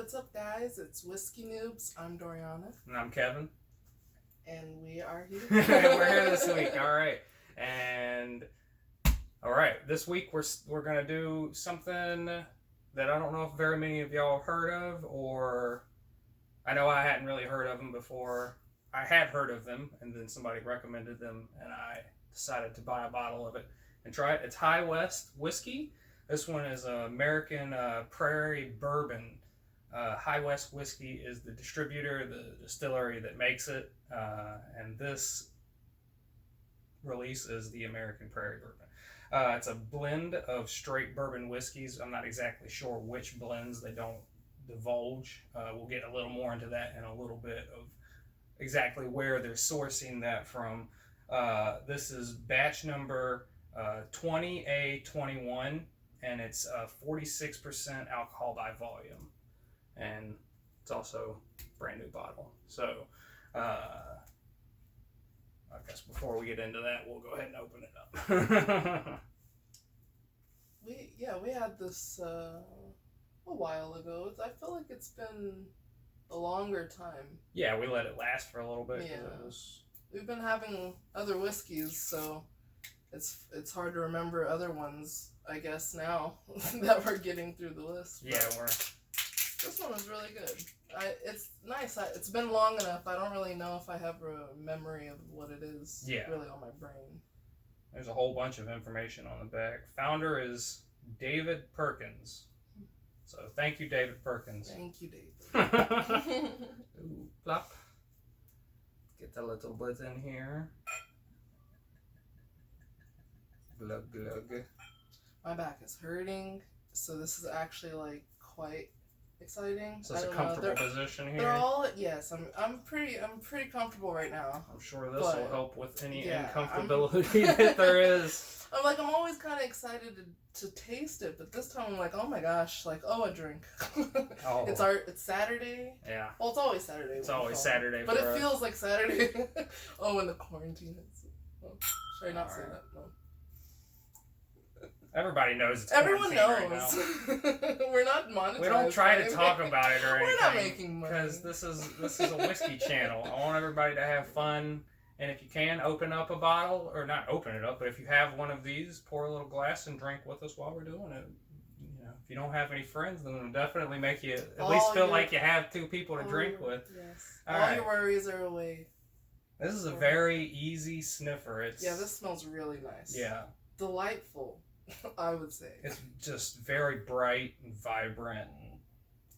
What's up, guys? It's Whiskey Newbs. I'm Doriana. And I'm Kevin. And we are here. We're here this week. All right. This week we're going to do something that I don't know if very many of y'all have heard of, or I know I hadn't really heard of them before. I had heard of them, and then somebody recommended them, and I decided to buy a bottle of it and try it. It's High West whiskey. This one is American Prairie Bourbon. High West Whiskey is the distributor, the distillery that makes it, and this release is the American Prairie Bourbon. It's a blend of straight bourbon whiskeys. I'm not exactly sure which blends. They don't divulge. We'll get a little more into that in a little bit of exactly where they're sourcing that from. This is batch number 20A21, and it's 46% alcohol by volume. And it's also a brand new bottle. So, I guess before we get into that, we'll go ahead and open it up. we had this a while ago. I feel like it's been a longer time. Yeah, we let it last for a little bit. Yeah. We've been having other whiskeys, so it's hard to remember other ones, I guess, now that we're getting through the list. Yeah, This one was really good. It's nice. It's been long enough. I don't really know if I have a memory of what it is. Yeah. Really on my brain. There's a whole bunch of information on the back. Founder is David Perkins. So thank you, David Perkins. Thank you, David. Ooh, plop. Get a little bit in here. Glug, glug. My back is hurting, so this is actually like quite exciting. So it's a comfortable position here. They're all yes. I'm pretty comfortable right now. I'm sure this will help with any uncomfortability that there is. I'm always kind of excited to taste it, but this time I'm like, oh my gosh, like a drink. Oh. It's Saturday. Yeah. Well, it's always Saturday. It's always Saturday, but it feels like Saturday. Oh, in the quarantine. Should I not say that? No. Everybody knows it's Everyone knows. Right now. We're not monetized. We don't try to talk about it or anything. We're not making money. Because this is a whiskey channel. I want everybody to have fun. And if you can, open up a bottle, or not open it up, but if you have one of these, pour a little glass and drink with us while we're doing it. You know, if you don't have any friends, then it'll definitely make you at least feel like you have two people to drink with. Yes. All your worries are away. This is a very easy sniffer. This smells really nice. Yeah. Delightful. I would say. It's just very bright and vibrant.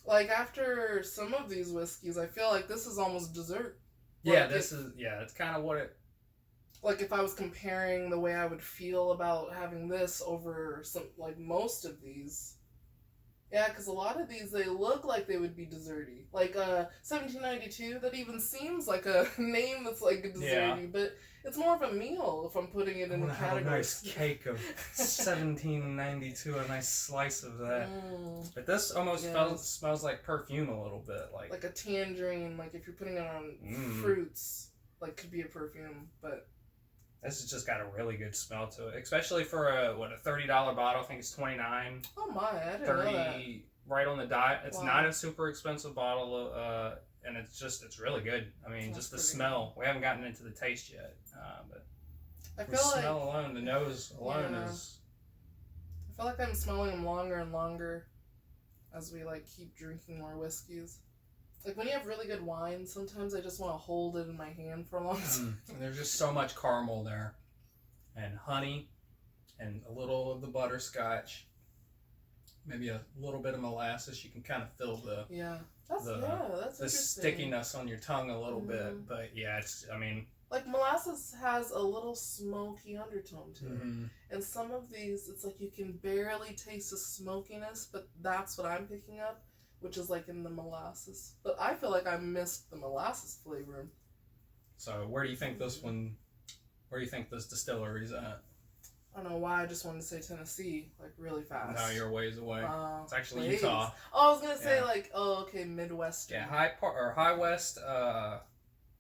Like after some of these whiskeys, I feel like this is almost dessert. Yeah, it's kind of what it... Like if I was comparing the way I would feel about having this over most of these. Yeah, because a lot of these, they look like they would be desserty. Like 1792, that even seems like a name that's like a desserty, but it's more of a meal if I'm putting it in the category. A nice cake of 1792, a nice slice of that. But this almost smells like perfume a little bit. Like a tangerine, like if you're putting it on fruits, like could be a perfume, but... This has just got a really good smell to it, especially for a $30 bottle. I think it's $29. Oh my, I didn't know that. Right on the dot. It's not a super expensive bottle, and it's really good. I mean, just the smell. Good. We haven't gotten into the taste yet, but I feel the smell alone, the nose alone is. I feel like I'm smelling them longer and longer as we keep drinking more whiskeys. Like when you have really good wine, sometimes I just want to hold it in my hand for a long time. And there's just so much caramel there, and honey, and a little of the butterscotch, maybe a little bit of molasses. You can kind of feel the stickiness on your tongue a little bit. But yeah, like molasses has a little smoky undertone to it, and some of these, it's like you can barely taste the smokiness, but that's what I'm picking up. Which is like in the molasses. But I feel like I missed the molasses flavor. So where do you think this distillery's at? I don't know why, I just wanted to say Tennessee, really fast. No, you're a ways away. It's actually Utah. Oh, I was going to say Midwestern. Yeah, High West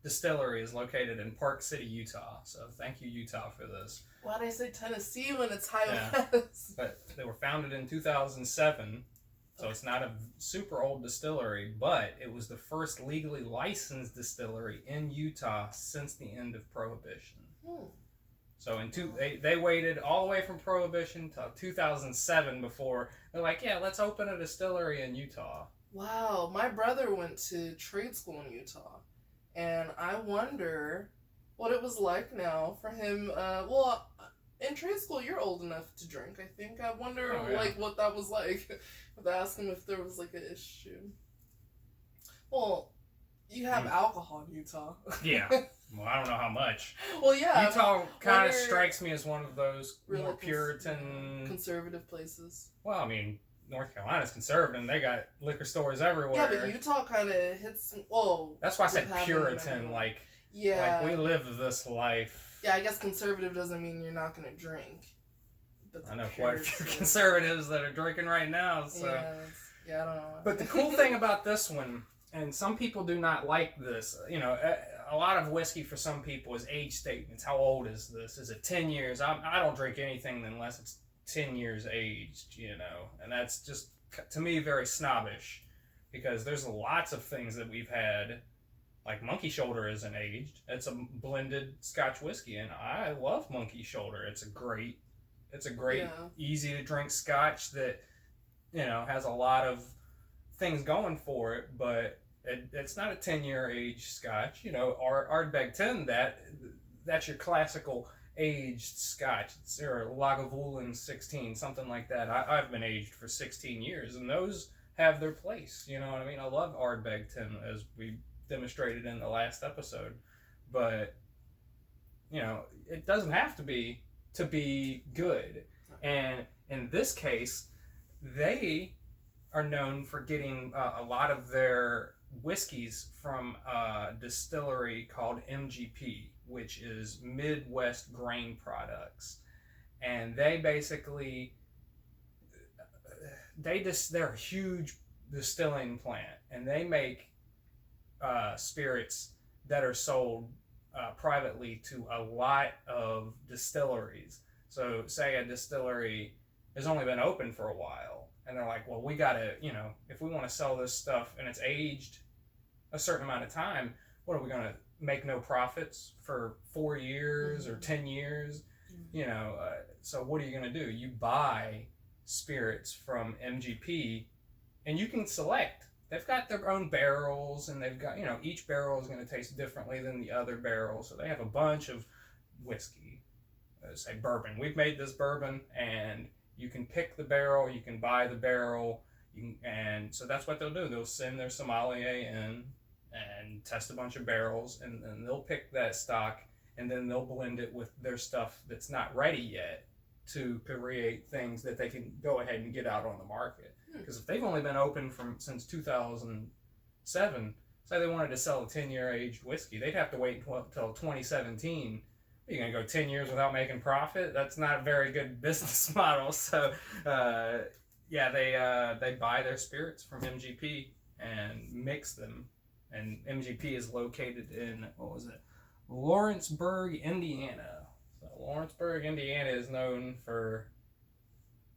Distillery is located in Park City, Utah. So thank you, Utah, for this. Why did I say Tennessee when it's High West? But they were founded in 2007. So it's not a super old distillery, but it was the first legally licensed distillery in Utah since the end of Prohibition. So they waited all the way from Prohibition to 2007 before they're like, yeah, let's open a distillery in Utah. Wow, my brother went to trade school in Utah, and I wonder what it was like now for him. In trade school, you're old enough to drink, I think. I wonder, what that was like. If I asked him if there was, an issue. Well, you have alcohol in Utah. Yeah. Well, I don't know how much. Well, yeah. Utah kind of strikes me as one of those really more Puritan... conservative places. Well, I mean, North Carolina's conservative, and they got liquor stores everywhere. Yeah, but Utah kind of hits... That's why I said Puritan, Yeah. we live this life... Yeah, I guess conservative doesn't mean you're not going to drink. I know quite a few conservatives that are drinking right now, so... Yeah, I don't know. But the cool thing about this one, and some people do not like this, a lot of whiskey for some people is age statements. How old is this? Is it 10 years? I don't drink anything unless it's 10 years aged, and that's just, to me, very snobbish, because there's lots of things that we've had. Like Monkey Shoulder isn't aged. It's a blended Scotch whiskey, and I love Monkey Shoulder. It's a great, easy to drink Scotch that, has a lot of things going for it, but it's not a 10-year aged Scotch. Ardbeg 10, that's your classical aged Scotch. It's or Lagavulin 16, something like that. I've been aged for 16 years, and those have their place. You know what I mean? I love Ardbeg 10, as we demonstrated in the last episode, but it doesn't have to be good. And in this case, they are known for getting a lot of their whiskeys from a distillery called MGP, which is Midwest Grain Products, and they basically they're a huge distilling plant, and they make spirits that are sold privately to a lot of distilleries. So say a distillery has only been open for a while, and they're like, well, we gotta, if we want to sell this stuff and it's aged a certain amount of time, what are we gonna make no profits for 4 years or 10 years? So what are you gonna do? You buy spirits from MGP, and you can select. They've got their own barrels, and they've got, each barrel is going to taste differently than the other barrel. So they have a bunch of whiskey, say bourbon. We've made this bourbon, and you can pick the barrel, you can buy the barrel, and so that's what they'll do. They'll send their sommelier in and test a bunch of barrels, and they'll pick that stock, and then they'll blend it with their stuff that's not ready yet to create things that they can go ahead and get out on the market. Because if they've only been open since 2007, say they wanted to sell a 10-year aged whiskey, they'd have to wait until 2017. Are you going to go 10 years without making profit? That's not a very good business model. So, they buy their spirits from MGP and mix them. And MGP is located in, Lawrenceburg, Indiana. So Lawrenceburg, Indiana is known for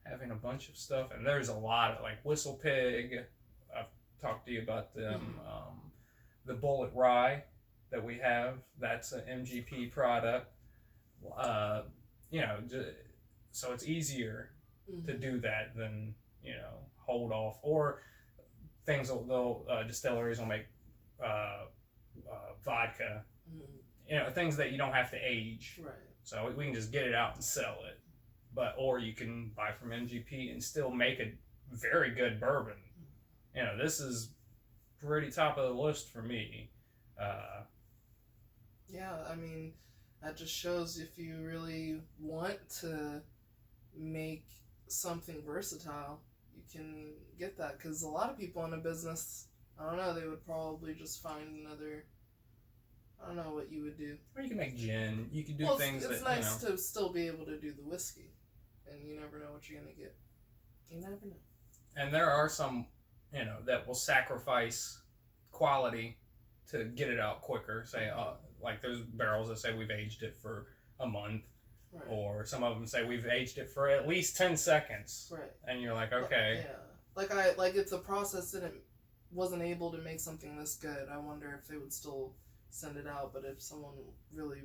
having a bunch of stuff, and there's a lot of Whistle Pig. I've talked to you about them. The Bullet Rye that we have, that's an MGP product. So it's easier to do that than hold off, or things distilleries will make vodka. Things that you don't have to age. Right. So we can just get it out and sell it. Or you can buy from MGP and still make a very good bourbon. This is pretty top of the list for me. Yeah, I mean, that just shows if you really want to make something versatile, you can get that. Because a lot of people in a business, I don't know, they would probably just find another... I don't know what you would do. Or you can make gin. You can do things it's nice to still be able to do the whiskey. And you never know what you're going to get. You never know. And there are some, that will sacrifice quality to get it out quicker. Say, there's barrels that say we've aged it for a month. Right. Or some of them say we've aged it for at least 10 seconds. Right. And you're like, okay. like it's a process and it wasn't able to make something this good. I wonder if they would still send it out. But if someone really,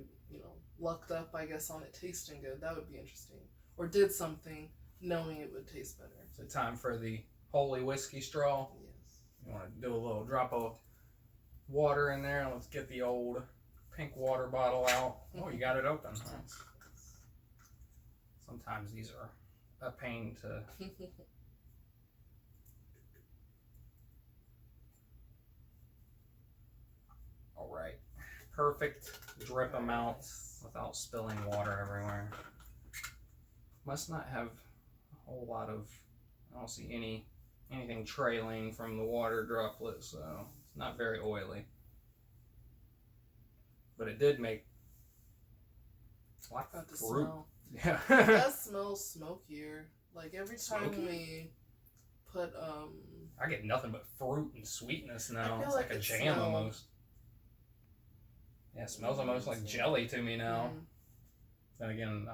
lucked up, I guess, on it tasting good, that would be interesting. Or did something knowing it would taste better. So time for the holy whiskey straw. Yes. You want to do a little drop of water in there. Let's get the old pink water bottle out. Oh, you got it open. Huh? Sometimes these are a pain to... All right. Perfect drip amount without spilling water everywhere. Must not have a whole lot of... I don't see anything trailing from the water droplet, so it's not very oily. But it did make like Got the fruit. smell. Yeah. It does smell smokier. Like every time Smoky? we put I get nothing but fruit and sweetness now. I feel It's like like a it jam smelled- almost. Yeah, it smells almost like jelly to me now. Then again,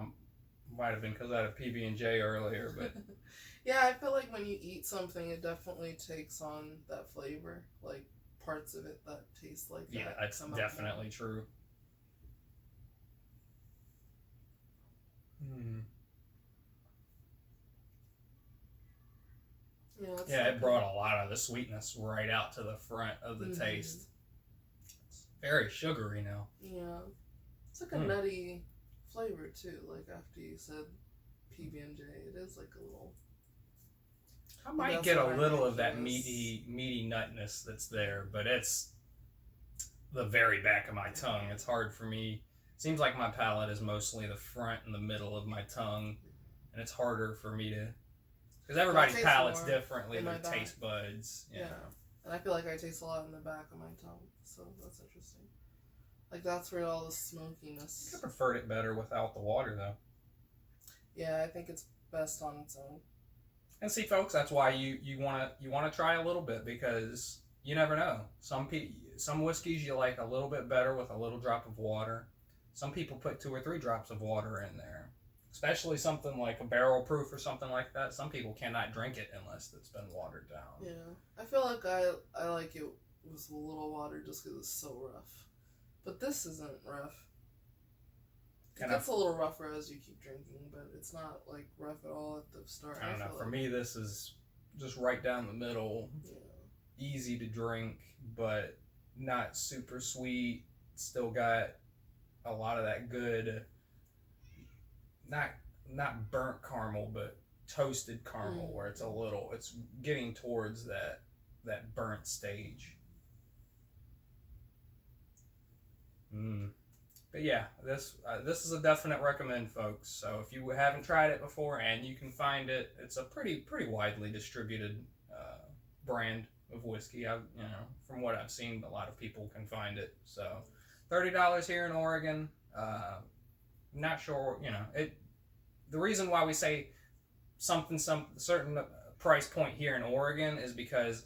might have been because I had a PB&J earlier, but Yeah, I feel like when you eat something, it definitely takes on that flavor. Like parts of it that taste like that. yeah, that's come out definitely true. more. Yeah, it brought a lot of the sweetness right out to the front of the taste. It's very sugary now. Yeah, it's like a nutty flavor too. Like after you said PB&J, it is like a little. I might That's get a why I little think of that it was- meaty nutness that's there, but it's the very back of my tongue. It's hard for me. Seems like my palate is mostly the front and the middle of my tongue, and it's harder for me to, because everybody's taste palate's more differently, in their my back. taste buds. Yeah. And I feel like I taste a lot in the back of my tongue, so that's interesting. Like that's where all the smokiness. I preferred it better without the water though. Yeah, I think it's best on its own. And see, folks, that's why you wanna try a little bit, because you never know. Some whiskeys you like a little bit better with a little drop of water. Some people put 2 or 3 drops of water in there, especially something like a barrel proof or something like that. Some people cannot drink it unless it's been watered down. Yeah, I feel like I like it with a little water just because it's so rough. But this isn't rough. It gets a little rougher as you keep drinking, but it's not like rough at all at the start. I don't know. For like, me, this is just right down the middle. Yeah. Easy to drink, but not super sweet. Still got a lot of that good, not burnt caramel, but toasted caramel, where it's getting towards that burnt stage. But yeah, this is a definite recommend, folks. So if you haven't tried it before and you can find it, it's a pretty widely distributed brand of whiskey. From what I've seen, a lot of people can find it. So $30 here in Oregon. Not sure, it. The reason why we say some certain price point here in Oregon is because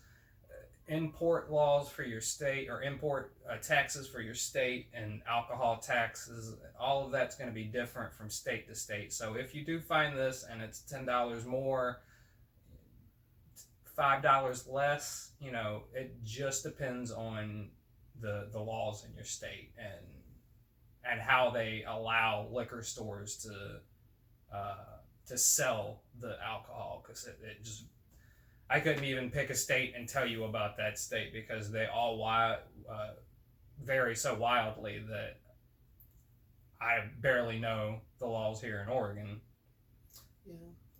import laws for your state, or import taxes for your state, and alcohol taxes, all of that's going to be different from state to state. So if you do find this and it's $10 more, $5 less, it just depends on the laws in your state and how they allow liquor stores to sell the alcohol, because it just, I couldn't even pick a state and tell you about that state, because they all vary so wildly that I barely know the laws here in Oregon. Yeah,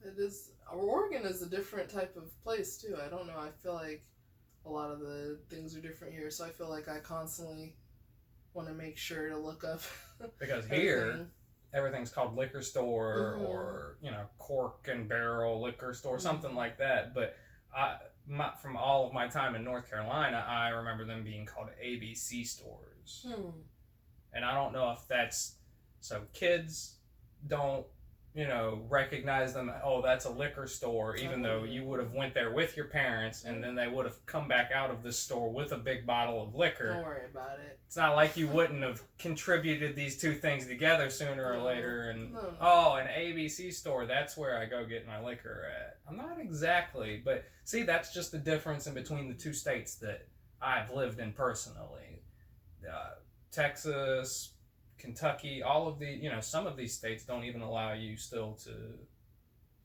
it is. Oregon is a different type of place too. I don't know. I feel like a lot of the things are different here, so I feel like I constantly want to make sure to look up. Because here, everything's called liquor store, or cork and barrel liquor store, something like that. But from all of my time in North Carolina, I remember them being called ABC stores. And I don't know if that's so kids don't, recognize them. Oh, that's a liquor store, even though you would have went there with your parents, and then they would have come back out of this store with a big bottle of liquor. Don't worry about it. It's not like you wouldn't have contributed these two things together sooner or later. And an ABC store, that's where I go get my liquor at. I'm not exactly, but see, that's just the difference in between the two states that I've lived in personally. Texas, Kentucky, all of the, some of these states don't even allow you still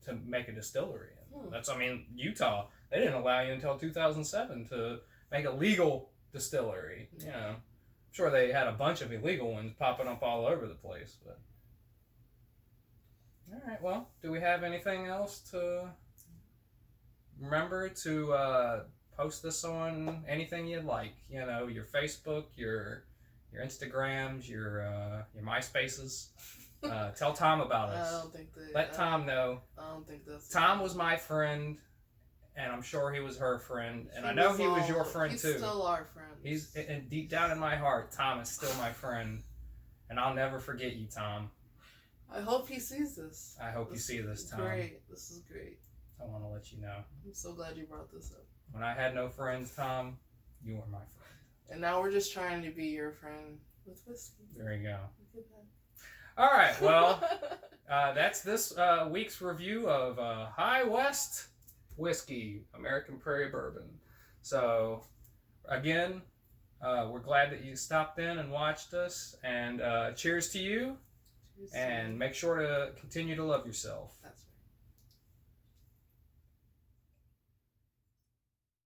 to make a distillery. Utah, they didn't allow you until 2007 to make a legal distillery. I'm sure they had a bunch of illegal ones popping up all over the place. But all right, well, do we have anything else to remember to post this on? Anything you'd like, your Facebook, your Instagrams, your MySpaces. Tell Tom about us. I don't think that. Let Tom know. I don't think that's. Tom was my friend, and I'm sure he was her friend, and I know he was your friend too. He's still our friend. And deep down in my heart, Tom is still my friend, and I'll never forget you, Tom. I hope he sees this. I hope you see this, Tom. Great. This is great. I want to let you know. I'm so glad you brought this up. When I had no friends, Tom, you were my friend. And now we're just trying to be your friend with whiskey. There you go. All right, well, that's this week's review of High West Whiskey, American Prairie Bourbon. So, again, we're glad that you stopped in and watched us. And cheers to you. Cheers. And make sure to continue to love yourself.